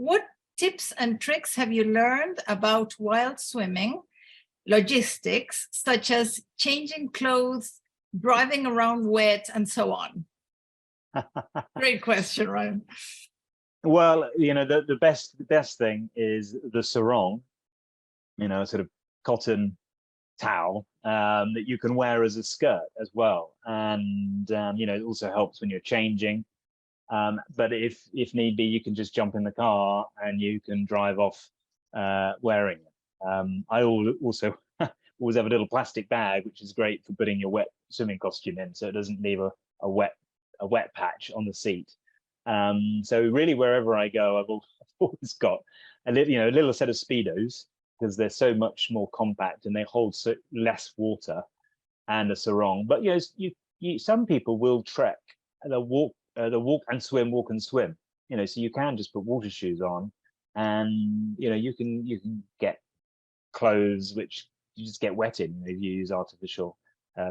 what tips and tricks have you learned about wild swimming logistics, such as changing clothes, driving around wet, and so on? Great question, Ryan. Well, the best thing is the sarong, sort of cotton towel that you can wear as a skirt as well. And, it also helps when you're changing. But if need be, you can just jump in the car and you can drive off wearing it. I also always have a little plastic bag, which is great for putting your wet swimming costume in, so it doesn't leave a wet patch on the seat. So really, wherever I go, I've always got a little set of Speedos, because they're so much more compact and they hold less water, and a sarong. But some people will trek, they'll walk and swim, walk and swim. So you can just put water shoes on, and you can get clothes which you just get wet in if you use artificial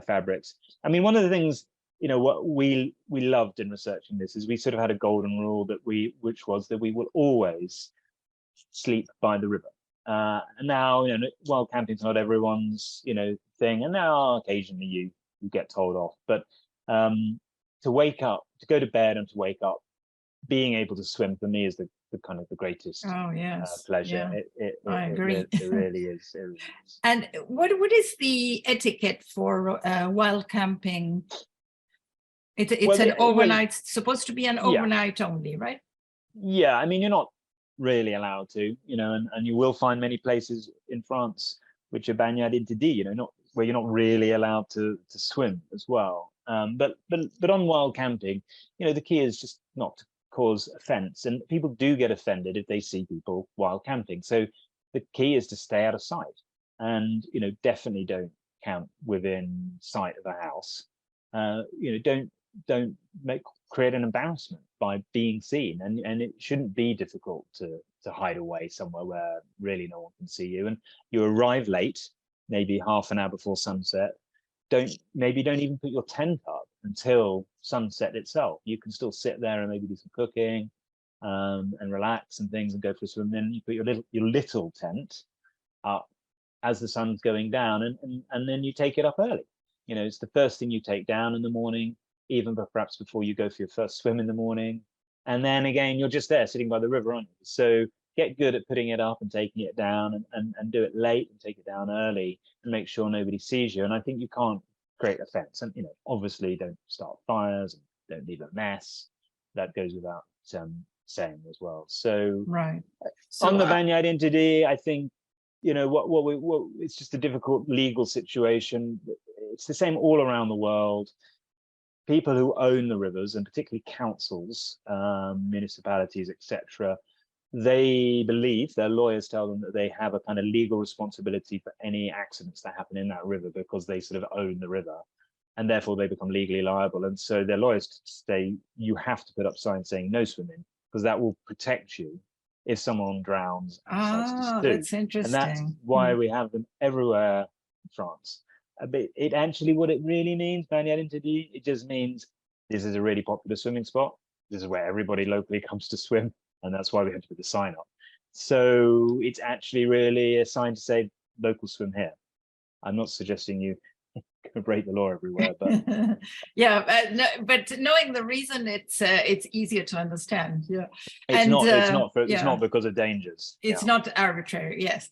fabrics. I mean, one of the things what we loved in researching this is we sort of had a golden rule which was that we will always sleep by the river. And now wild camping's not everyone's thing, and now occasionally you get told off, but to wake up, to go to bed and to wake up being able to swim, for me, is the kind of the greatest pleasure. Yeah. I agree. It really is. And what is the etiquette for wild camping? It's an overnight, supposed to be an overnight only, right? Yeah, I mean, you're not really allowed to, and you will find many places in France which are baignade interdit, where you're not really allowed to swim as well. But on wild camping, the key is just not to cause offense, and people do get offended if they see people wild camping. So the key is to stay out of sight, and definitely don't camp within sight of a house. Don't create an embarrassment by being seen, and it shouldn't be difficult to hide away somewhere where really no one can see you. And you arrive late, maybe half an hour before sunset. Don't even put your tent up until sunset itself. You can still sit there and maybe do some cooking and relax and things and go for a swim. Then you put your little tent up as the sun's going down, and then you take it up early. It's the first thing you take down in the morning, even perhaps before you go for your first swim in the morning. And then again, you're just there sitting by the river, aren't you? So get good at putting it up and taking it down, and do it late and take it down early, and make sure nobody sees you. And I think you can't create offense. And obviously don't start fires and don't leave a mess. That goes without saying as well. So right. On the baignade interdit, I think it's just a difficult legal situation. It's the same all around the world. People who own the rivers, and particularly councils, municipalities, etc., they believe, their lawyers tell them, that they have a kind of legal responsibility for any accidents that happen in that river, because they sort of own the river, and therefore they become legally liable. And so their lawyers say you have to put up signs saying no swimming, because that will protect you if someone drowns and decides to sue. That's interesting. And that's why we have them everywhere in France. But it actually, what it really means, baignade interdit, it just means this is a really popular swimming spot. This is where everybody locally comes to swim, and that's why we had to put the sign up. So it's actually really a sign to say local swim here. I'm not suggesting you can break the law everywhere, but but knowing the reason, it's easier to understand. Yeah, it's not because of dangers. It's not arbitrary. Yes.